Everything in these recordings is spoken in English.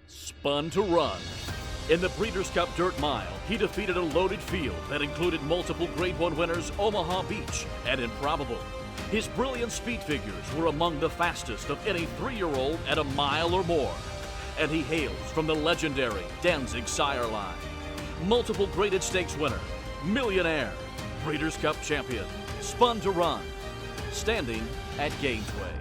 Spun to run. In the Breeders' Cup Dirt Mile, he defeated a loaded field that included multiple Grade 1 winners Omaha Beach and Improbable. His brilliant speed figures were among the fastest of any 3-year-old at a mile or more. And he hails from the legendary Danzig sire line. Multiple graded stakes winner, millionaire, Breeders' Cup champion, spun to run, standing at Gainesway.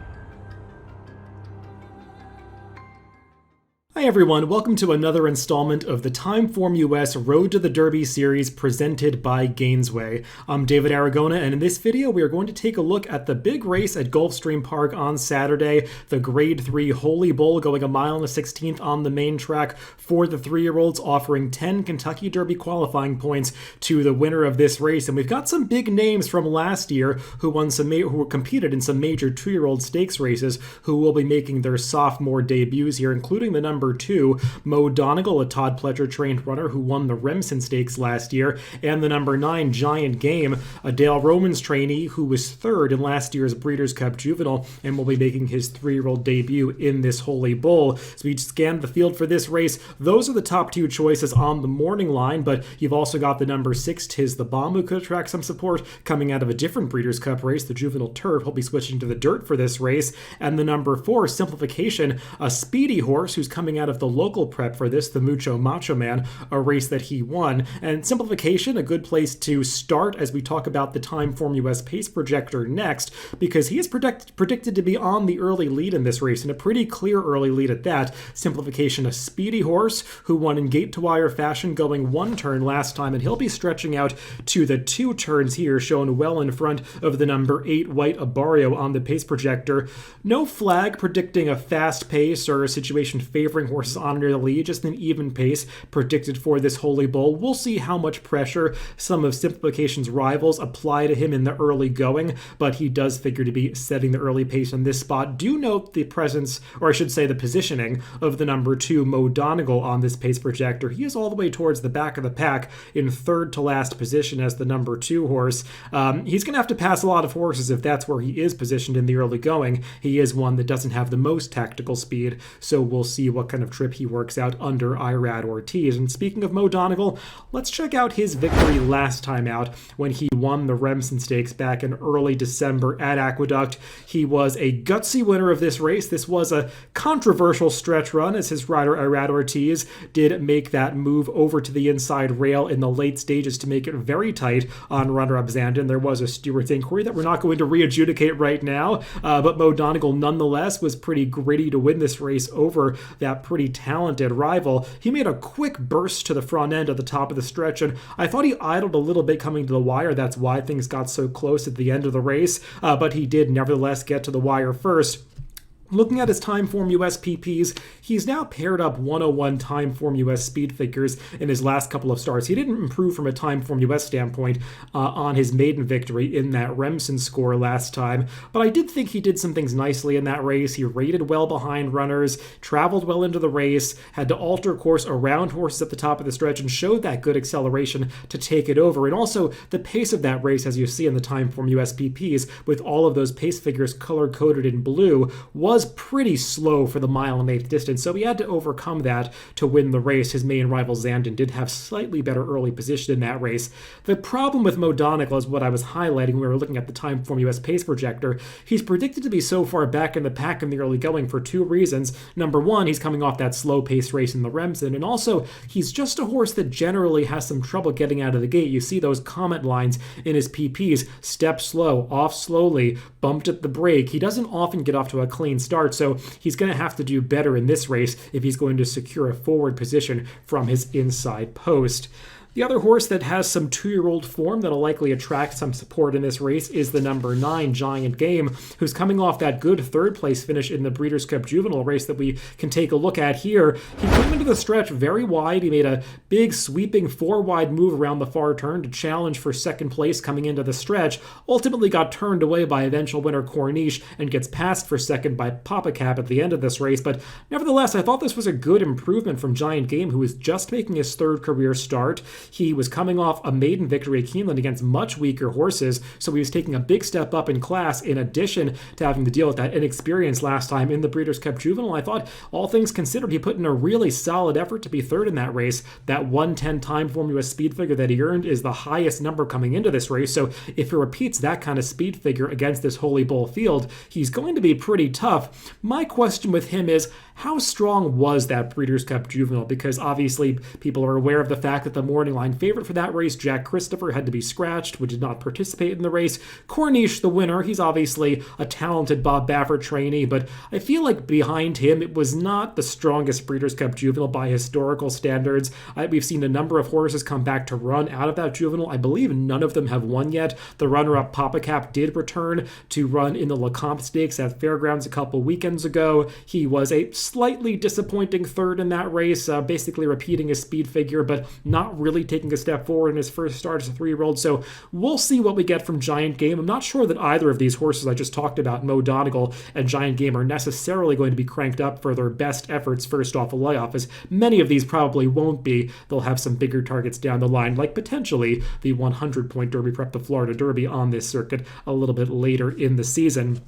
Hi everyone, welcome to another installment of the TimeformUS Road to the Derby series presented by Gainesway. I'm David Aragona, and in this video we are going to take a look at the big race at Gulfstream Park on Saturday, the Grade 3 Holy Bull going a mile and a 16th on the main track for the 3-year-olds, offering 10 Kentucky Derby qualifying points to the winner of this race. And we've got some big names from last year who competed in some major 2-year-old stakes races who will be making their sophomore debuts here, including the number 2, Mo Donegal, a Todd Pletcher-trained runner who won the Remsen Stakes last year, and the number 9, Giant Game, a Dale Romans trainee who was 3rd in last year's Breeders' Cup Juvenile and will be making his 3-year-old debut in this Holy Bull. So we scanned the field for this race. Those are the top 2 choices on the morning line, but you've also got the number 6, Tiz the Bomb, who could attract some support coming out of a different Breeders' Cup race, the Juvenile Turf. He'll be switching to the dirt for this race. And the number 4, Simplification, a speedy horse who's coming out of the local prep for this, the Mucho Macho Man, a race that he won. And Simplification, a good place to start as we talk about the TimeformUS pace projector next, because he is predicted to be on the early lead in this race, and a pretty clear early lead at that. Simplification, a speedy horse who won in gate-to-wire fashion, going 1 turn last time, and he'll be stretching out to the 2 turns here, shown well in front of the number 8, White Abario, on the pace projector. No flag predicting a fast pace or a situation favoring horses under the lead, just an even pace predicted for this Holy Bull. We'll see how much pressure some of Simplification's rivals apply to him in the early going, but he does figure to be setting the early pace on this spot. Do note the presence, or I should say the positioning, of the number 2, Mo Donegal, on this pace projector. He is all the way towards the back of the pack in 3rd to last position as the number 2 horse. He's going to have to pass a lot of horses if that's where he is positioned in the early going. He is one that doesn't have the most tactical speed, so we'll see what kind of trip he works out under Irad Ortiz. And speaking of Mo Donegal, let's check out his victory last time out when he won the Remsen Stakes back in early December at Aqueduct. He was a gutsy winner of this race. This was a controversial stretch run as his rider Irad Ortiz did make that move over to the inside rail in the late stages to make it very tight on runner-up Zandon. There was a stewards inquiry that we're not going to re-adjudicate right now, but Mo Donegal nonetheless was pretty gritty to win this race over that pretty talented rival. He made a quick burst to the front end at the top of the stretch, and I thought he idled a little bit coming to the wire. That's why things got so close at the end of the race, but he did nevertheless get to the wire first. Looking at his TimeformUS PPs, he's now paired up 101 TimeformUS speed figures in his last couple of starts. He didn't improve from a TimeformUS standpoint on his maiden victory in that Remsen score last time, but I did think he did some things nicely in that race. He rated well behind runners, traveled well into the race, had to alter course around horses at the top of the stretch, and showed that good acceleration to take it over. And also, the pace of that race, as you see in the TimeformUS PPs, with all of those pace figures color-coded in blue, was pretty slow for the mile and 1/8 distance, so he had to overcome that to win the race. His main rival Zandon did have slightly better early position in that race. The problem with Mo Donegal is what I was highlighting when we were looking at the TimeformUS pace projector. He's predicted to be so far back in the pack in the early going for 2 reasons. Number 1, he's coming off that slow pace race in the Remsen, and also he's just a horse that generally has some trouble getting out of the gate. You see those comment lines in his PPs: step slow, off slowly, bumped at the break. He doesn't often get off to a clean start, so he's going to have to do better in this race if he's going to secure a forward position from his inside post. The other horse that has some 2-year-old form that'll likely attract some support in this race is the number 9, Giant Game, who's coming off that good 3rd place finish in the Breeders' Cup Juvenile race that we can take a look at here. He came into the stretch very wide. He made a big sweeping 4-wide move around the far turn to challenge for 2nd place coming into the stretch. Ultimately got turned away by eventual winner Corniche and gets passed for 2nd by Papa Cap at the end of this race. But nevertheless, I thought this was a good improvement from Giant Game, who was just making his 3rd career start. he was coming off a maiden victory at Keeneland against much weaker horses, so he was taking a big step up in class in addition to having to deal with that inexperience last time in the Breeders' Cup Juvenile. I thought, all things considered, he put in a really solid effort to be third in that race. That 110 TimeformUS speed figure that he earned is the highest number coming into this race, so if he repeats that kind of speed figure against this Holy Bull field, he's going to be pretty tough. My question with him is, how strong was that Breeders' Cup Juvenile? Because obviously people are aware of the fact that the morning line favorite for that race, Jack Christopher, had to be scratched, which did not participate in the race. Corniche, the winner, he's obviously a talented Bob Baffert trainee, but I feel like behind him, it was not the strongest Breeders' Cup Juvenile by historical standards. We've seen a number of horses come back to run out of that Juvenile. I believe none of them have won yet. The runner-up Papa Cap did return to run in the Lecomte Stakes at Fairgrounds a couple weekends ago. He was a slightly disappointing third in that race, basically repeating his speed figure, but not really taking a step forward in his first start as a 3-year-old. So we'll see what we get from Giant Game. I'm not sure that either of these horses I just talked about, Mo Donegal and Giant Game, are necessarily going to be cranked up for their best efforts first off a layoff, as many of these probably won't be. They'll have some bigger targets down the line, like potentially the 100-point Derby prep, the Florida Derby, on this circuit a little bit later in the season.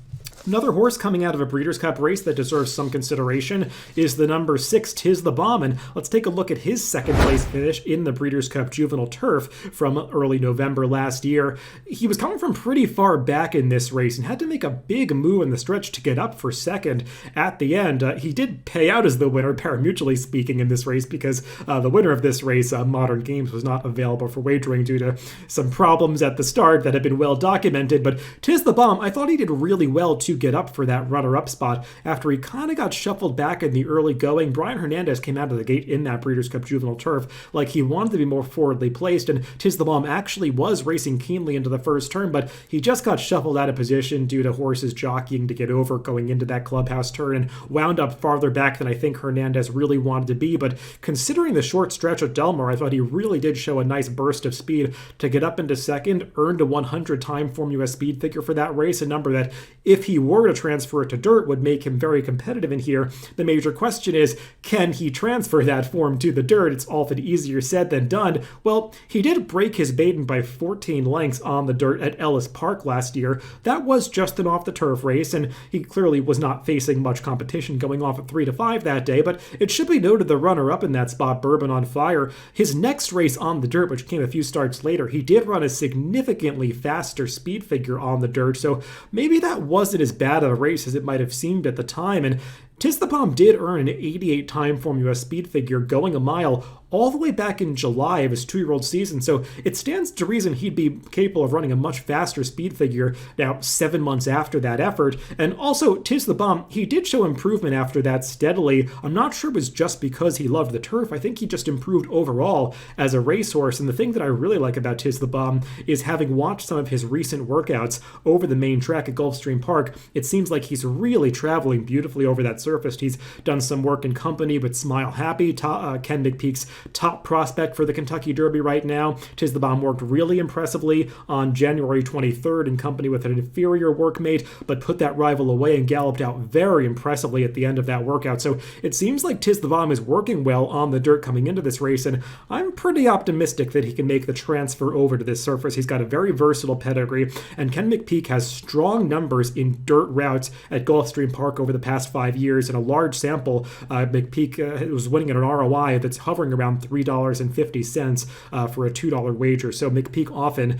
Another horse coming out of a Breeders' Cup race that deserves some consideration is the number 6, Tiz the Bomb, and let's take a look at his second place finish in the Breeders' Cup Juvenile Turf from early November last year. He was coming from pretty far back in this race and had to make a big move in the stretch to get up for second at the end. He did pay out as the winner, pari-mutually speaking, in this race, because the winner of this race, Modern Games, was not available for wagering due to some problems at the start that have been well documented. But Tiz the Bomb, I thought he did really well to get up for that runner-up spot after he kind of got shuffled back in the early going. Brian Hernandez came out of the gate in that Breeders' Cup Juvenile Turf like he wanted to be more forwardly placed, and Tiz the Bomb actually was racing keenly into the first turn, but he just got shuffled out of position due to horses jockeying to get over going into that clubhouse turn and wound up farther back than I think Hernandez really wanted to be. But considering the short stretch at Delmar, I thought he really did show a nice burst of speed to get up into second, earned a 100 TimeformUS speed figure for that race, a number that, if he were to transfer it to dirt, would make him very competitive in here. The major question is, can he transfer that form to the dirt? It's often easier said than done. Well, he did break his maiden by 14 lengths on the dirt at Ellis Park last year. That was just an off-the-turf race, and he clearly was not facing much competition going off at 3-5 that day, but it should be noted the runner-up in that spot, Bourbon on Fire, his next race on the dirt, which came a few starts later, he did run a significantly faster speed figure on the dirt, so maybe that wasn't as bad a race as it might have seemed at the time. And Tiz the Bomb did earn an 88 TimeformUS speed figure going a mile all the way back in July of his 2-year-old season, so it stands to reason he'd be capable of running a much faster speed figure now 7 months after that effort. And also, Tiz the Bomb, he did show improvement after that steadily. I'm not sure it was just because he loved the turf. I think he just improved overall as a racehorse, and the thing that I really like about Tiz the Bomb is, having watched some of his recent workouts over the main track at Gulfstream Park, it seems like he's really traveling beautifully over that surface. He's done some work in company with Smile Happy, Ken McPeek's top prospect for the Kentucky Derby right now. Tiz the Bomb worked really impressively on January 23rd in company with an inferior workmate, but put that rival away and galloped out very impressively at the end of that workout. So it seems like Tiz the Bomb is working well on the dirt coming into this race, and I'm pretty optimistic that he can make the transfer over to this surface. He's got a very versatile pedigree, and Ken McPeek has strong numbers in dirt routes at Gulfstream Park over the past 5 years. In a large sample, McPeek was winning at an ROI that's hovering around $3.50 for a $2 wager. So McPeek often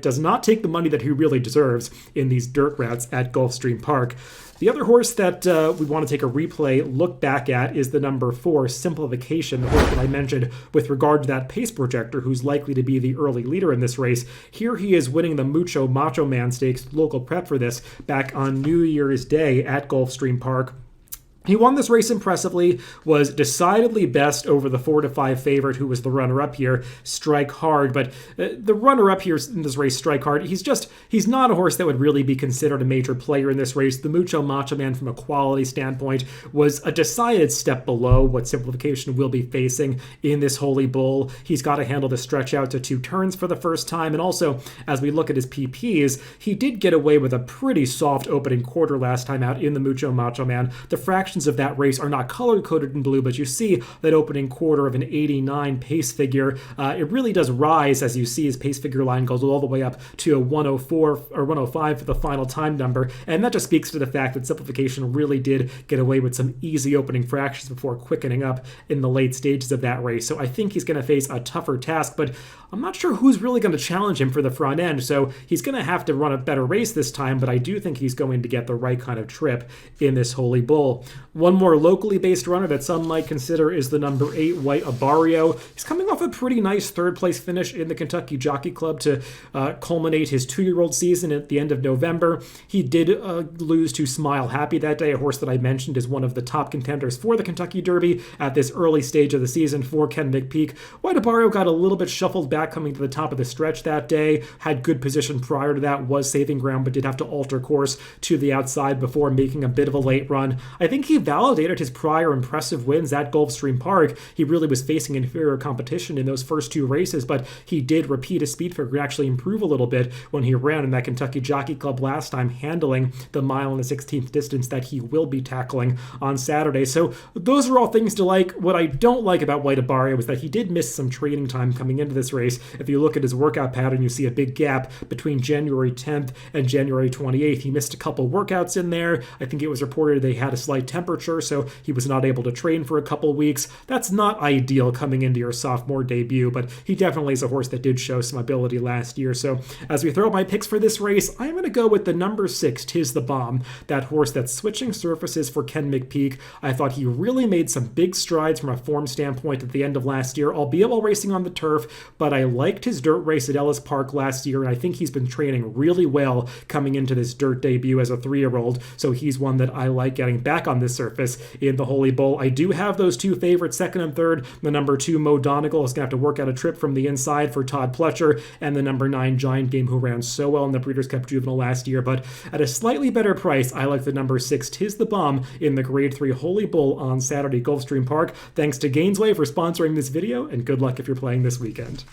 does not take the money that he really deserves in these dirt routes at Gulfstream Park. The other horse that we want to take a replay look back at is the number 4, Simplification, the horse that I mentioned with regard to that pace projector who's likely to be the early leader in this race. Here he is winning the Mucho Macho Man Stakes, local prep for this, back on New Year's Day at Gulfstream Park. He won this race impressively, was decidedly best over the 4-5 favorite, who was the runner-up here, Strike Hard. But the runner-up here in this race, Strike Hard, he's not a horse that would really be considered a major player in this race. The Mucho Macho Man, from a quality standpoint, was a decided step below what Simplification will be facing in this Holy Bull. He's got to handle the stretch out to 2 turns for the first time. And also, as we look at his PPs, he did get away with a pretty soft opening quarter last time out in the Mucho Macho Man. The fraction fractions of that race are not color-coded in blue, but you see that opening quarter of an 89 pace figure. It really does rise, as you see his pace figure line goes all the way up to a 104 or 105 for the final time number, and that just speaks to the fact that simplification really did get away with some easy opening fractions before quickening up in the late stages of that race. So I think he's going to face a tougher task, but I'm not sure who's really going to challenge him for the front end, so he's going to have to run a better race this time, but I do think he's going to get the right kind of trip in this Holy Bull. One more locally based runner that some might consider is the number 8 White Abarrio. He's coming off a pretty nice third-place finish in the Kentucky Jockey Club to culminate his 2-year-old season at the end of November. He did lose to Smile Happy that day, a horse that I mentioned is one of the top contenders for the Kentucky Derby at this early stage of the season for Ken McPeek. White Abarrio got a little bit shuffled back coming to the top of the stretch that day, had good position prior to that, was saving ground, but did have to alter course to the outside before making a bit of a late run. I think he validated his prior impressive wins at Gulfstream Park. He really was facing inferior competition in those first 2 races, but he did repeat his speed figure, actually improve a little bit when he ran in that Kentucky Jockey Club last time, handling the mile and the 16th distance that he will be tackling on Saturday. So those are all things to like. What I don't like about White Abarrio is that he did miss some training time coming into this race. If you look at his workout pattern, you see a big gap between January 10th and January 28th. He missed a couple workouts in there. I think it was reported they had a slight temperature, so he was not able to train for a couple weeks. That's not ideal coming into your sophomore debut, but he definitely is a horse that did show some ability last year. So as we throw out my picks for this race, I'm going to go with the number 6, Tis the Bomb, that horse that's switching surfaces for Ken McPeek. I thought he really made some big strides from a form standpoint at the end of last year, albeit while racing on the turf, but I liked his dirt race at Ellis Park last year, and I think he's been training really well coming into this dirt debut as a 3-year-old, so he's one that I like getting back on this surface in the Holy Bull. I do have those 2 favorites, 2nd and 3rd. The number 2, Mo Donegal, is going to have to work out a trip from the inside for Todd Pletcher, and the number 9, Giant Game, who ran so well in the Breeders' Cup Juvenile last year, but at a slightly better price, I like the number 6, Tis the Bomb, in the Grade 3 Holy Bull on Saturday, Gulfstream Park. Thanks to Gainesway for sponsoring this video, and good luck if you're playing this weekend.